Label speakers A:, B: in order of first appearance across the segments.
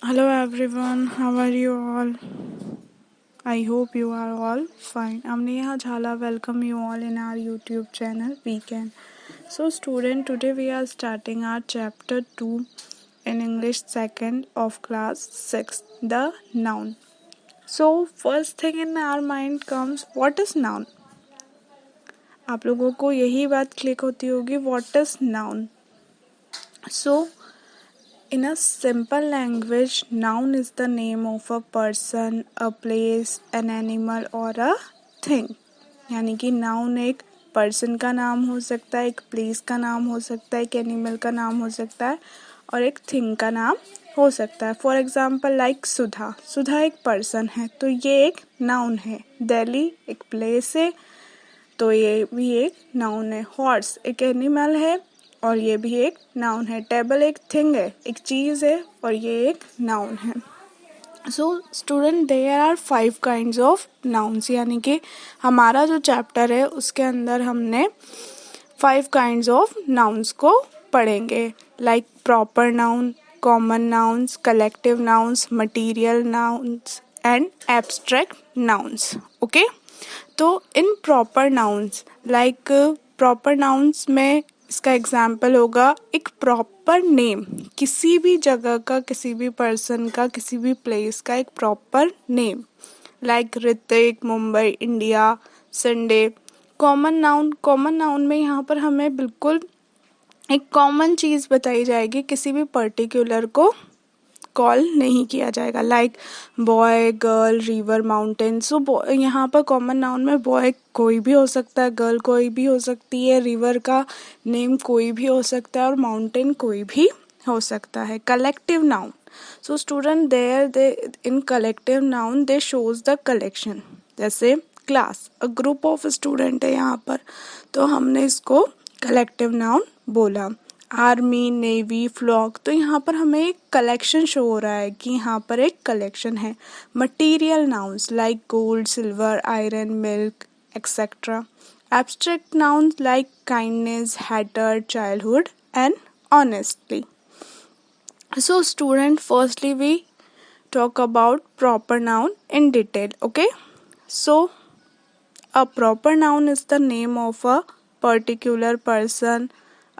A: Hello everyone, how are you all? I hope you are all fine. I'm Neha Jhala. Welcome you all in our YouTube channel Weekend. So student, today we are starting our chapter 2 in English second of class 6, the noun. So first thing in our mind comes, what is noun? आप लोगों को यही बात click होती होगी, what is noun? So in a simple language, noun is the name of a person, a place, an animal or a thing. यानी कि noun एक person का नाम हो सकता है, एक place का नाम हो सकता है, एक animal का नाम हो सकता है और एक thing का नाम हो सकता है. For example, like सुधा. सुधा एक person है, तो ये एक noun है. दिल्ली एक place है, तो ये भी एक noun है. Horse एक animal है और ये भी एक नाउन है. टेबल एक थिंग है, एक चीज है और ये एक नाउन है. So student, there are 5 kinds of nouns. यानी कि हमारा जो चैप्टर है उसके अंदर हमने 5 काइंड्स ऑफ नाउन्स को पढ़ेंगे. Like proper noun, common nouns, collective nouns, material nouns and abstract nouns. Okay, तो in proper nouns, like proper nouns में इसका एग्जाम्पल होगा एक प्रॉपर नेम, किसी भी जगह का, किसी भी पर्सन का, किसी भी प्लेस का एक proper name. Like Hrithik, Mumbai, India, Sunday. Common noun, common noun में यहाँ पर हमें बिल्कुल एक कॉमन चीज़ बताई जाएगी, किसी भी पर्टिकुलर को कॉल नहीं किया जाएगा. Like boy, girl, river, mountain. So यहाँ पर कॉमन नाउन में बॉय कोई भी हो सकता है, गर्ल कोई भी हो सकती है, रिवर का नेम कोई भी हो सकता है और माउंटेन कोई भी हो सकता है. Collective noun, so student there they in collective noun they shows the collection. जैसे class, a group of student है यहाँ पर, तो हमने इसको कलेक्टिव नाउन बोला. आर्मी, नेवी, फ्लॉक, तो यहाँ पर हमें एक कलेक्शन शो हो रहा है कि यहाँ पर एक कलेक्शन है. Material nouns like gold, silver, iron, milk etcetera. Abstract nouns like kindness, Hatter, childhood and honestly. So student, firstly we talk about proper noun in detail. Okay, so a proper noun is the name of a particular person,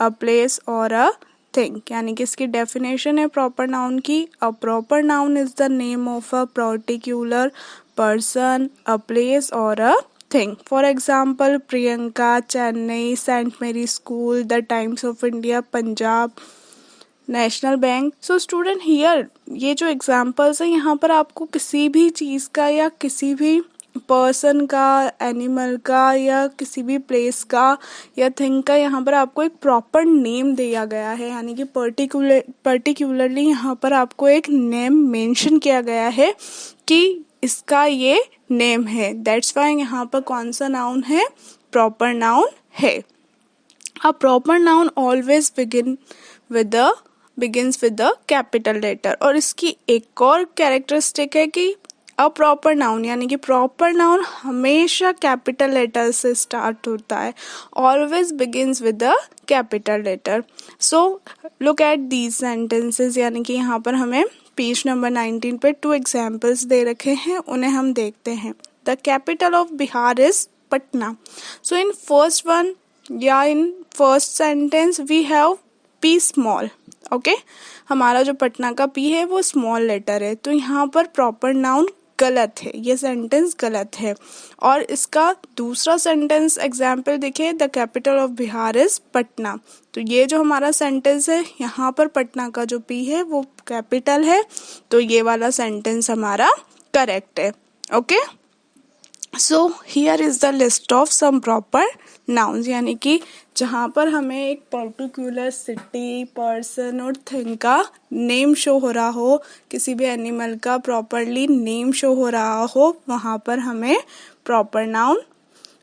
A: a place or a thing. यानी कि इसकी definition है proper noun की. A proper noun is the name of a particular person, a place और a thing. For example Priyanka, Chennai, Saint Mary School, the Times of India, Punjab, National Bank. So student, here ये जो examples हैं यहाँ पर आपको किसी भी चीज़ का या किसी भी पर्सन का, एनिमल का या किसी भी प्लेस का या थिंग का यहाँ पर आपको एक प्रॉपर नेम दिया गया है. यानी कि पर्टिकुलरली यहाँ पर आपको एक नेम मेंशन किया गया है कि इसका ये नेम है. दैट्स वाई यहाँ पर कौन सा नाउन है? प्रॉपर नाउन है. A proper noun always begins with the capital letter. और इसकी एक और कैरेक्टरिस्टिक है कि अ प्रॉपर नाउन यानी कि प्रॉपर नाउन हमेशा कैपिटल लेटर से स्टार्ट होता है. Always begins with the capital letter. So look at these sentences. यानी कि यहाँ पर हमें पेज नंबर 19 पे 2 एग्जाम्पल्स दे रखे हैं, उन्हें हम देखते हैं. The capital of Bihar is Patna. So in first one या in first sentence we have P small. Okay, हमारा जो पटना का पी है वो स्मॉल लेटर है, तो यहाँ पर प्रॉपर नाउन गलत है, ये सेंटेंस गलत है. और इसका दूसरा सेंटेंस एग्जाम्पल देखिए, the capital of Bihar is Patna. तो ये जो हमारा सेंटेंस है यहाँ पर पटना का जो पी है वो कैपिटल है, तो ये वाला सेंटेंस हमारा करेक्ट है. Okay, so here is the list of some proper nouns. यानी कि जहाँ पर हमें एक पर्टिकुलर सिटी, पर्सन और थिंग का नेम शो हो रहा हो, किसी भी एनिमल का प्रॉपरली नेम शो हो रहा हो, वहाँ पर हमें प्रॉपर नाउन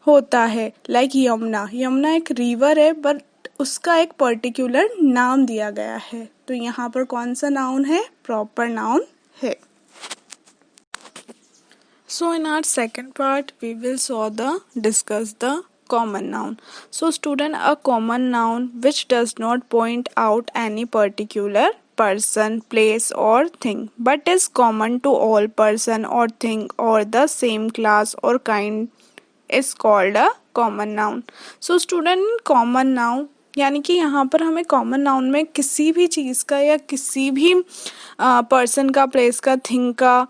A: होता है. लाइक यमुना. यमुना एक रिवर है बट उसका एक पर्टिकुलर नाम दिया गया है, तो यहाँ पर कौन सा नाउन है? प्रॉपर नाउन है. So in our second part we will discuss the common noun. So student, a common noun which does not point out any particular person, place or thing, but is common to all person or thing or the same class or kind is called a common noun. So student, common noun यानी कि यहाँ पर हमें common noun में किसी भी चीज़ का या किसी भी पर्सन का, प्लेस का, थिंग का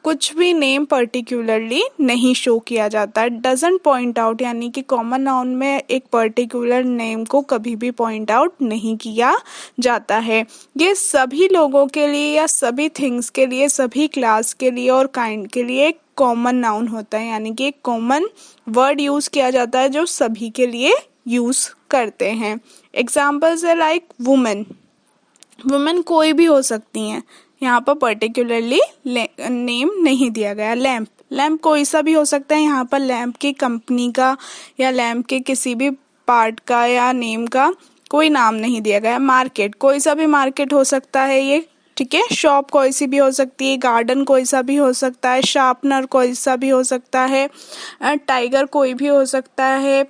A: कुछ भी नेम पर्टिकुलरली नहीं शो किया जाता है. डजंट पॉइंट आउट, यानी कि कॉमन नाउन में एक पर्टिकुलर नेम को कभी भी पॉइंट आउट नहीं किया जाता है. ये सभी लोगों के लिए या सभी थिंग्स के लिए, सभी क्लास के लिए और काइंड के लिए एक कॉमन नाउन होता है, यानी कि एक कॉमन वर्ड यूज किया जाता है जो सभी के लिए यूज करते हैं. एग्जाम्पल्स है लाइक वुमेन. वुमेन कोई भी हो सकती हैं, यहाँ पर पर्टिकुलरली नेम नहीं दिया गया. लैम्प, लैम्प कोई सा भी हो सकता है, यहाँ पर लैम्प की कंपनी का या लैम्प के किसी भी पार्ट का या नेम का कोई नाम नहीं दिया गया. मार्केट, कोई सा भी मार्केट हो सकता है ये, ठीक है. शॉप कोई सी भी हो सकती है, गार्डन कोई सा भी हो सकता है, शार्पनर कोई सा भी हो सकता है, टाइगर कोई भी हो सकता है,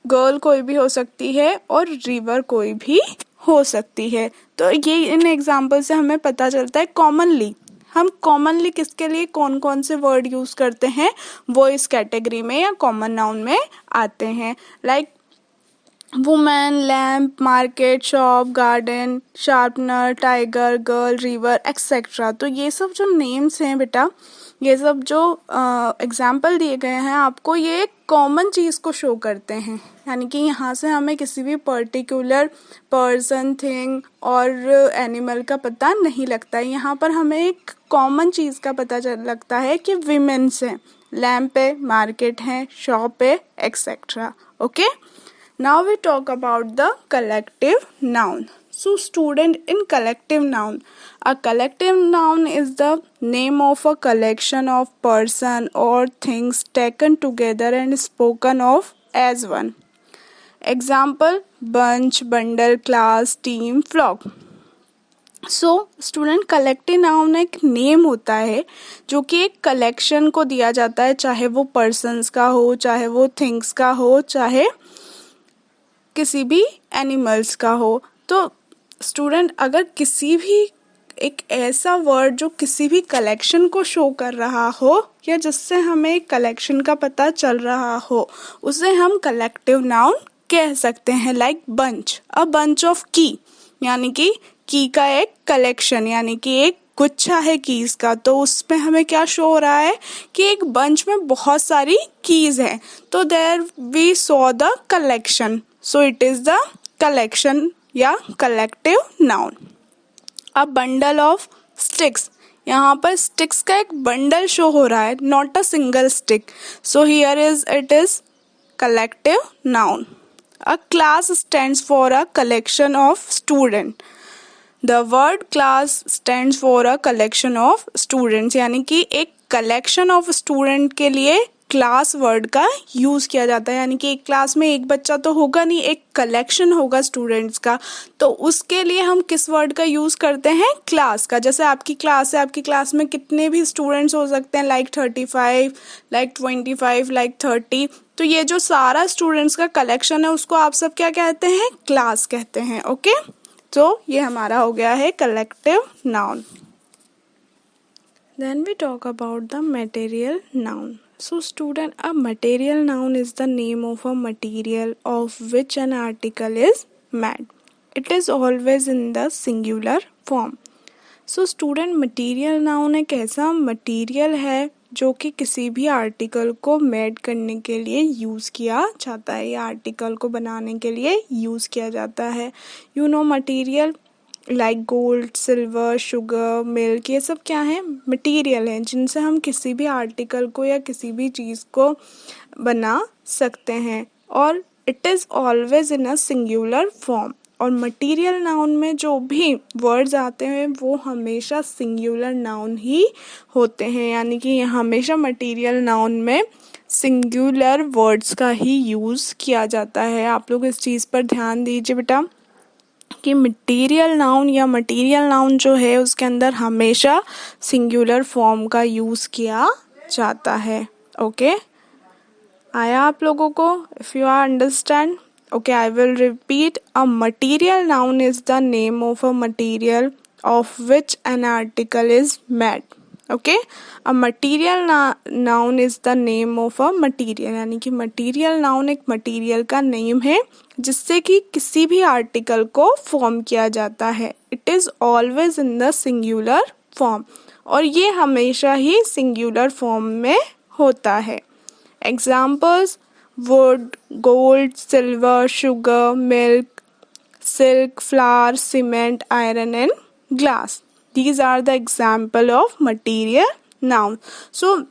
A: गर्ल कोई भी हो सकती है और रिवर कोई भी हो सकती है. तो ये इन एग्जाम्पल से हमें पता चलता है कॉमनली हम कॉमनली किसके लिए कौन कौन से वर्ड यूज करते हैं वो इस कैटेगरी में या कॉमन नाउन में आते हैं. Like women, lamp, market, shop, garden, sharpener, tiger, girl, river etcetera. तो ये सब जो नेम्स हैं बेटा, ये सब जो एग्जाम्पल दिए गए हैं आपको, ये एक कॉमन चीज़ को शो करते हैं, यानी कि यहाँ से हमें किसी भी पर्टिकुलर पर्सन, थिंग और एनिमल का पता नहीं लगता है. यहाँ पर हमें एक कॉमन चीज़ का पता लगता है कि विमेन्स हैं, लैम्प है, मार्केट है, शॉप है etcetera. Okay, now we talk about the collective noun. So student, in collective noun, a collective noun is the name of a collection of person or things taken together and spoken of as one. Example, bunch, bundle, class, team, flock. So student, collective noun एक name होता है जो कि एक collection को दिया जाता है, चाहे वो पर्सन्स का हो, चाहे वो थिंग्स का हो, चाहे किसी भी एनिमल्स का हो. तो स्टूडेंट, अगर किसी भी एक ऐसा वर्ड जो किसी भी कलेक्शन को शो कर रहा हो या जिससे हमें कलेक्शन का पता चल रहा हो, उसे हम कलेक्टिव नाउन कह सकते हैं. Like bunch, a bunch of की, यानी कि की का एक कलेक्शन, यानी कि एक गुच्छा है कीज का. तो उसमें हमें क्या शो हो रहा है कि एक बंच में बहुत सारी कीज हैं. तो there we saw the collection, so it is the collection या collective noun. A bundle of sticks, यहाँ पर स्टिक्स का एक बंडल शो हो रहा है, not a single stick. So here it is collective noun. A class stands for a collection of student. The word class stands for a collection of students, यानी कि एक कलेक्शन ऑफ स्टूडेंट के लिए class word का use किया जाता है. यानी कि एक क्लास में एक बच्चा तो होगा नहीं, एक कलेक्शन होगा स्टूडेंट्स का. तो उसके लिए हम किस वर्ड का यूज करते हैं? क्लास का. जैसे आपकी क्लास है, आपकी क्लास में कितने भी स्टूडेंट्स हो सकते हैं, लाइक 35, लाइक 25, लाइक 30. तो ये जो सारा स्टूडेंट्स का कलेक्शन है उसको आप सब क्या कहते हैं? क्लास कहते हैं. ओके, तो ये हमारा हो गया है collective noun. Then we talk about the material noun. So student, a material noun is the name of a material of which an article is made. It is always in the singular form. So student, material noun एक ऐसा material है जो कि किसी भी article को made करने के लिए यूज़ किया जाता है या आर्टिकल को बनाने के लिए यूज़ किया जाता है. You know material like gold, silver, sugar, milk, ये सब क्या है? मटेरियल हैं जिनसे हम किसी भी आर्टिकल को या किसी भी चीज़ को बना सकते हैं. और it is always in a singular form. और मटेरियल नाउन में जो भी वर्ड्स आते हैं वो हमेशा सिंगुलर नाउन ही होते हैं, यानी कि हमेशा मटेरियल नाउन में सिंगुलर वर्ड्स का ही यूज़ किया जाता है. आप लोग इस चीज़ पर ध्यान दीजिए बेटा कि मटेरियल नाउन या मटेरियल नाउन जो है उसके अंदर हमेशा सिंगुलर फॉर्म का यूज़ किया जाता है. ओके, आया आप लोगों को? If you are understand, okay, I will repeat. A material noun is the name of a material of which an article is made. Okay, a material noun is the name of a material, यानी कि material noun एक material का name है जिससे कि किसी भी article को form किया जाता है. It is always in the singular form और ये हमेशा ही singular form में होता है. Examples: wood, gold, silver, sugar, milk, silk, flour, cement, iron and glass. These are the example of material noun. So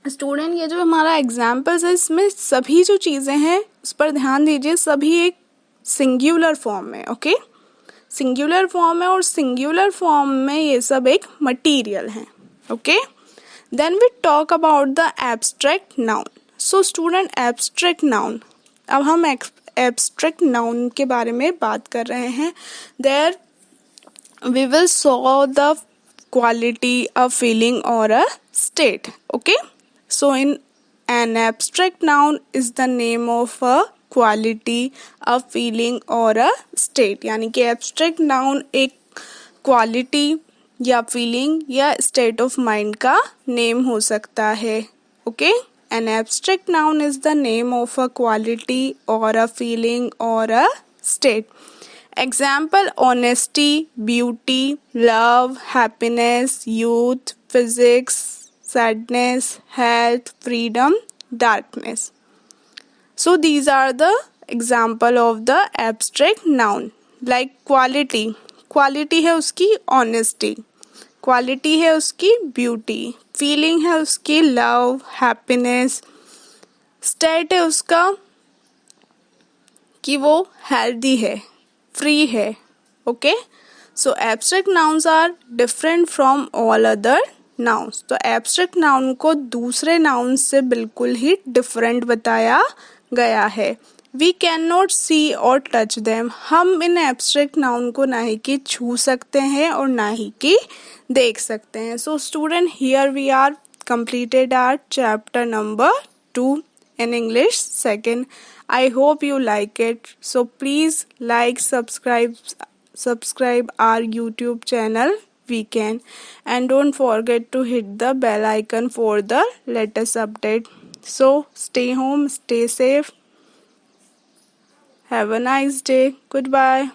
A: student ये जो हमारा एग्जाम्पल्स है इसमें सभी जो चीज़ें हैं उस पर ध्यान दीजिए, सभी एक सिंगुलर फॉर्म में. ओके, सिंगुलर फॉर्म है और सिंगुलर फॉर्म में ये सब एक मटीरियल है. Okay, then we talk about the abstract noun. So student, abstract noun, अब हम एब्स्ट्रैक्ट नाउन के बारे में बात कर रहे हैं. There we will saw the quality, a feeling or a state. Okay, so in an abstract noun is the name of a quality, a feeling or a state. यानी कि abstract noun एक quality या feeling या state of mind का name हो सकता है. Okay, an abstract noun is the name of a quality or a feeling or a state. Example: honesty, beauty, love, happiness, youth, physics, sadness, health, freedom, darkness. So these are the example of the abstract noun. Like quality, quality है उसकी honesty, quality है उसकी beauty, feeling है उसकी love, happiness, state है उसका कि वो healthy है, फ्री है. Okay, so abstract nouns are different from all other nouns. तो एब्स्ट्रैक्ट नाउन को दूसरे नाउन से बिल्कुल ही डिफरेंट बताया गया है. वी कैन नॉट सी और टच देम. हम इन एब्स्ट्रैक्ट नाउन को ना ही कि छू सकते हैं और ना ही कि देख सकते हैं. So student, here we are completed our chapter number 2 in English second. I hope you like it. So please like, subscribe our YouTube channel Weekend, and don't forget to hit the bell icon for the latest update. So stay home, stay safe. Have a nice day. Goodbye.